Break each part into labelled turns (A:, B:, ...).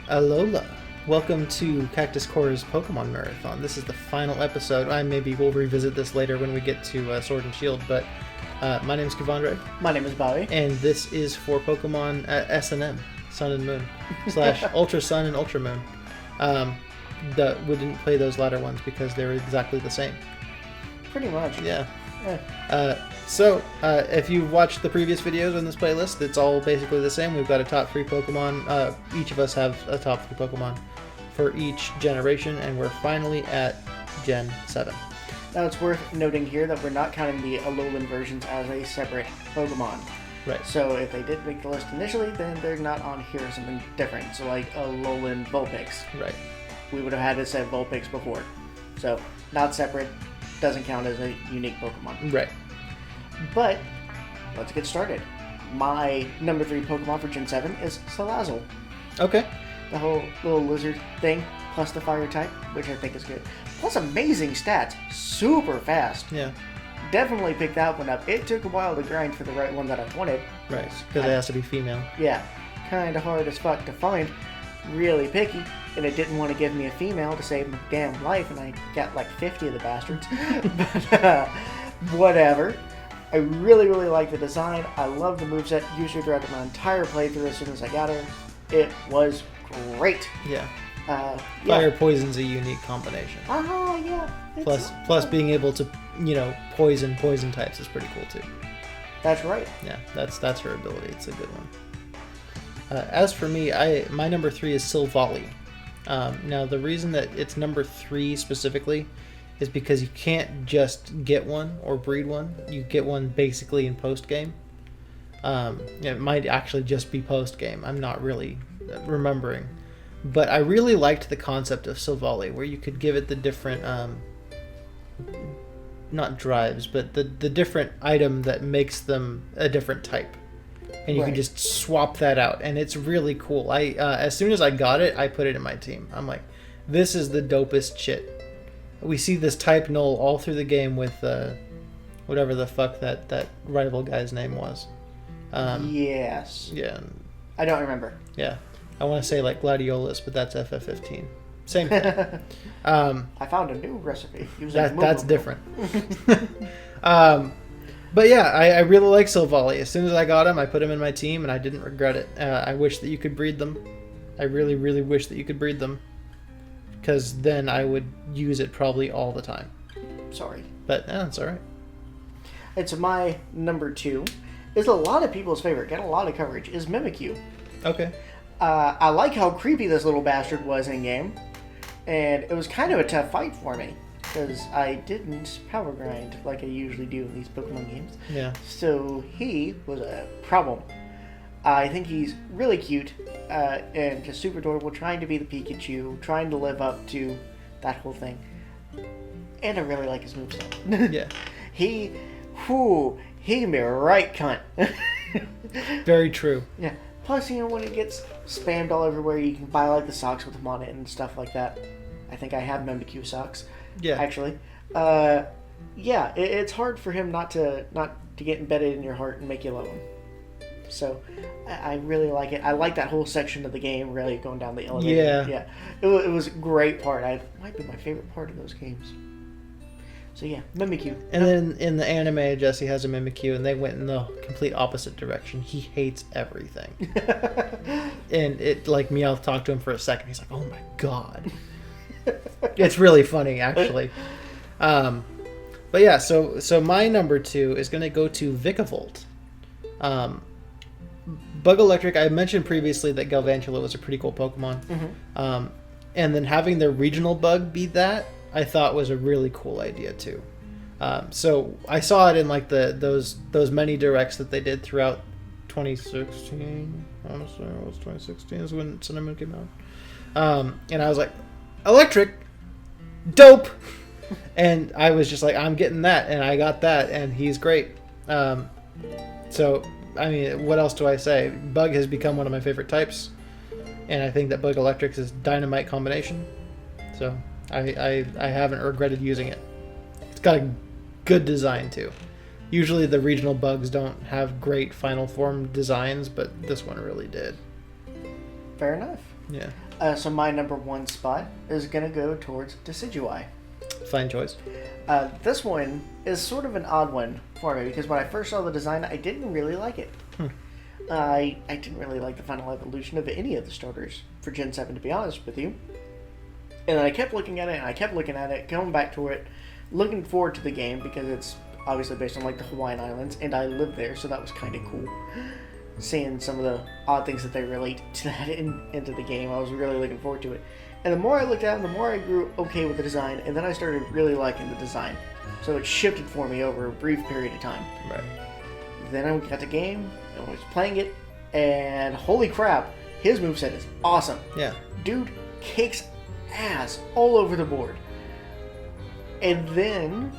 A: Alola. Welcome to Cactus Core's Pokemon Marathon. This is the final episode. Maybe we'll revisit this later when we get to Sword and Shield, but my name is Kevandre.
B: My name is Bobby.
A: And this is for Pokemon S&M, Sun and Moon, / Ultra Sun and Ultra Moon. We didn't play those latter ones because they were exactly the same.
B: Pretty much.
A: Yeah. If you've watched the previous videos in this playlist, it's all basically the same. We've got a top 3 Pokemon. Each of us have a top 3 Pokemon for each generation, and we're finally at Gen 7.
B: Now it's worth noting here that we're not counting the Alolan versions as a separate Pokemon.
A: Right.
B: So if they did make the list initially, then they're not on here as something different. So like Alolan Vulpix.
A: Right.
B: We would have had to say Vulpix before. So not separate, doesn't count as a unique Pokemon.
A: Right.
B: But let's get started. My number 3 Pokemon for Gen 7 is Salazzle.
A: Okay.
B: The whole little lizard thing, plus the fire type, which I think is good. Plus amazing stats, super fast.
A: Yeah.
B: Definitely picked that one up. It took a while to grind for the right one that I wanted.
A: Right, because it has to be female.
B: Yeah, kind of hard as fuck to find. Really picky, and it didn't want to give me a female to save my damn life, and I got like 50 of the bastards. But whatever. I really, really like the design. I love the moveset. Used her throughout my entire playthrough as soon as I got her. It was great.
A: Yeah. Fire Poison's a unique combination.
B: Oh, yeah.
A: Plus being able to, poison types is pretty cool too.
B: That's right.
A: Yeah, that's her ability. It's a good one. As for me, my number 3 is Silvally. Now, the reason that it's number 3 specifically is because you can't just get one or breed one. You get one basically in post-game. It might actually just be post-game. I'm not really remembering. But I really liked the concept of Silvally, where you could give it the different, not drives, but the different item that makes them a different type. And you can just swap that out, and it's really cool. As soon as I got it, I put it in my team. I'm like, this is the dopest shit. We see this type null all through the game with whatever the fuck that rival guy's name was.
B: Yes.
A: Yeah.
B: I don't remember.
A: Yeah. I want to say like Gladiolus, but that's FF15. Same thing.
B: I found a new recipe.
A: That's different. But yeah, I really like Silvally. As soon as I got him, I put him in my team, and I didn't regret it. I wish that you could breed them. I really, really wish that you could breed them. Because then I would use it probably all the time.
B: Sorry.
A: But it's alright.
B: It's my number 2. Is a lot of people's favorite, get a lot of coverage, is Mimikyu.
A: Okay.
B: I like how creepy this little bastard was in-game. And it was kind of a tough fight for me. Because I didn't power grind like I usually do in these Pokemon games.
A: Yeah.
B: So he was a problem. I think he's really cute and just super adorable, trying to be the Pikachu, trying to live up to that whole thing. And I really like his moveset.
A: Yeah.
B: He can be a right cunt.
A: Very true.
B: Yeah. Plus, when it gets spammed all everywhere, you can buy like the socks with him on it and stuff like that. I think I have Mimikyu socks.
A: Yeah.
B: Actually. It's hard for him not to get embedded in your heart and make you love him. So, I really like it. I like that whole section of the game, really, going down the elevator. Yeah. It was a great part. It might be my favorite part of those games. So, yeah, Mimikyu.
A: And then in the anime, Jesse has a Mimikyu, and they went in the complete opposite direction. He hates everything. And Meowth talked to him for a second. He's like, oh my god. It's really funny, actually. But yeah, so my number 2 is going to go to Vikavolt. Bug Electric, I mentioned previously that Galvantula was a pretty cool Pokemon. Mm-hmm. And then having the regional bug be that, I thought was a really cool idea too. So I saw it in like those many directs that they did throughout 2016. Honestly, it was 2016 is when Sun and Moon came out. And I was like, Electric, dope. And I was just like, I'm getting that, and I got that, and he's great. So I mean, what else do I say? Bug has become one of my favorite types, and I think that Bug Electric is dynamite combination. So I haven't regretted using it. It's got a good design too. Usually the regional bugs don't have great final form designs, but this one really did.
B: Fair enough.
A: Yeah.
B: So my number 1 spot is going to go towards Decidueye.
A: Fine choice.
B: This one is sort of an odd one for me because when I first saw the design, I didn't really like it. I didn't really like the final evolution of any of the starters for Gen 7, to be honest with you. And then I kept looking at it, and I kept looking at it, coming back to it, looking forward to the game because it's obviously based on like the Hawaiian Islands, and I live there, so that was kind of cool. Seeing some of the odd things that they relate to that into the game, I was really looking forward to it. And the more I looked at it, the more I grew okay with the design, and then I started really liking the design. So it shifted for me over a brief period of time.
A: Right.
B: Then I got the game, and I was playing it, and holy crap, his moveset is awesome.
A: Yeah.
B: Dude kicks ass all over the board. And then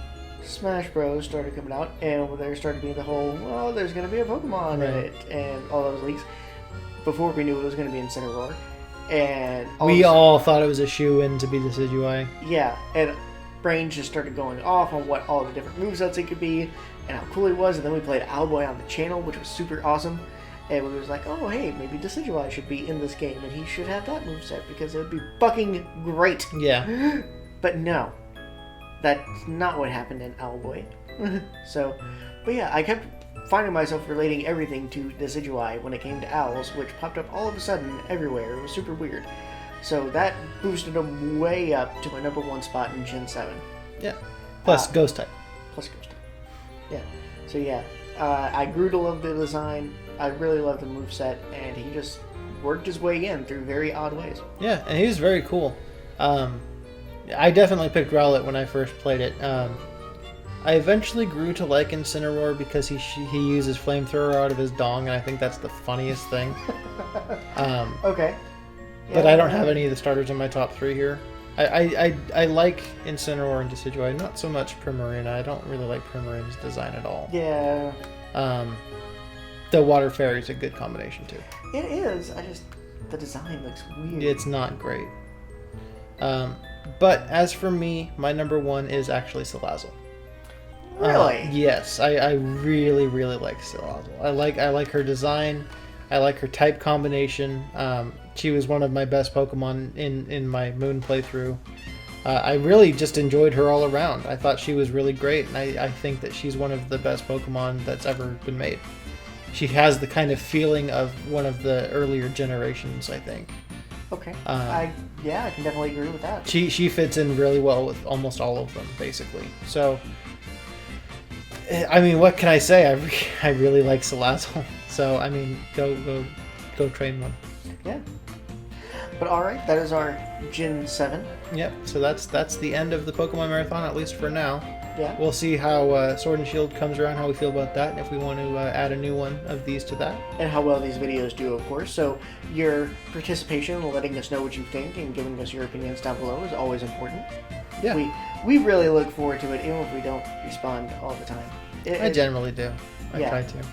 B: Smash Bros. Started coming out, and there started being the whole, well, there's going to be a Pokemon in it, and all those leaks. Before we knew it was going to be Incineroar. And
A: we all thought it was a shoe-in to be Decidueye.
B: Yeah, and brains just started going off on what all the different movesets it could be, and how cool he was, and then we played Owlboy on the channel, which was super awesome. And we was like, oh, hey, maybe Decidueye should be in this game, and he should have that moveset, because it would be fucking great.
A: Yeah.
B: But no. That's not what happened in Owlboy. So, but yeah, I kept finding myself relating everything to Decidueye when it came to owls, which popped up all of a sudden everywhere. It was super weird. So that boosted him way up to my number 1 spot in Gen 7.
A: Yeah. Plus Ghost type.
B: Plus Ghost type. Yeah. So yeah, I grew to love the design. I really loved the moveset, and he just worked his way in through very odd ways.
A: Yeah, and he was very cool. I definitely picked Rowlet when I first played it. I eventually grew to like Incineroar because he uses flamethrower out of his dong, and I think that's the funniest thing.
B: Okay. Yeah,
A: but I don't have any of the starters in my top 3 here. I like Incineroar and Decidueye, not so much Primarina. I don't really like Primarina's design at all.
B: Yeah.
A: The Water Fairy is a good combination too.
B: It is. The design looks weird.
A: It's not great. But as for me, my number 1 is actually Salazzle.
B: Really?
A: Yes, I really, really like Salazzle. I like her design. I like her type combination. She was one of my best Pokemon in my Moon playthrough. I really just enjoyed her all around. I thought she was really great, and I think that she's one of the best Pokemon that's ever been made. She has the kind of feeling of one of the earlier generations, I think.
B: Okay. I can definitely agree with that.
A: She fits in really well with almost all of them, basically. So, I mean, what can I say? I really like Salazzle. So, I mean, go train one.
B: Yeah. But alright, that is our Gen 7.
A: Yep, so that's the end of the Pokemon Marathon, at least for now.
B: Yeah.
A: We'll see how Sword and Shield comes around, how we feel about that, and if we want to add a new one of these to that.
B: And how well these videos do, of course. So your participation and letting us know what you think and giving us your opinions down below is always important.
A: Yeah.
B: We really look forward to it, even if we don't respond all the time.
A: I generally do. I try to.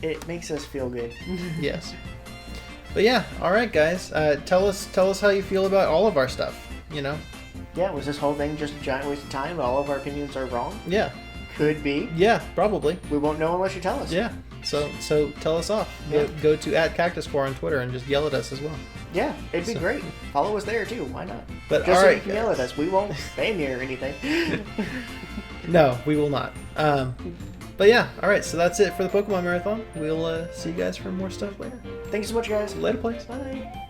B: It makes us feel good.
A: Yes. But yeah, all right, guys. Tell us how you feel about all of our stuff. You know.
B: Yeah, was this whole thing just a giant waste of time and all of our opinions are wrong?
A: Yeah.
B: Could be.
A: Yeah, probably.
B: We won't know unless you tell us.
A: Yeah. So tell us off.
B: Yeah.
A: Go to @CactusCore on Twitter and just yell at us as well.
B: Yeah, it'd be great. Follow us there too. Why not?
A: But
B: just
A: all
B: so
A: right,
B: you can yell at us. We won't ban you or anything.
A: No, we will not. But yeah, all right. So that's it for the Pokemon Marathon. We'll see you guys for more stuff later.
B: Thanks so much, guys.
A: Later, please.
B: Bye.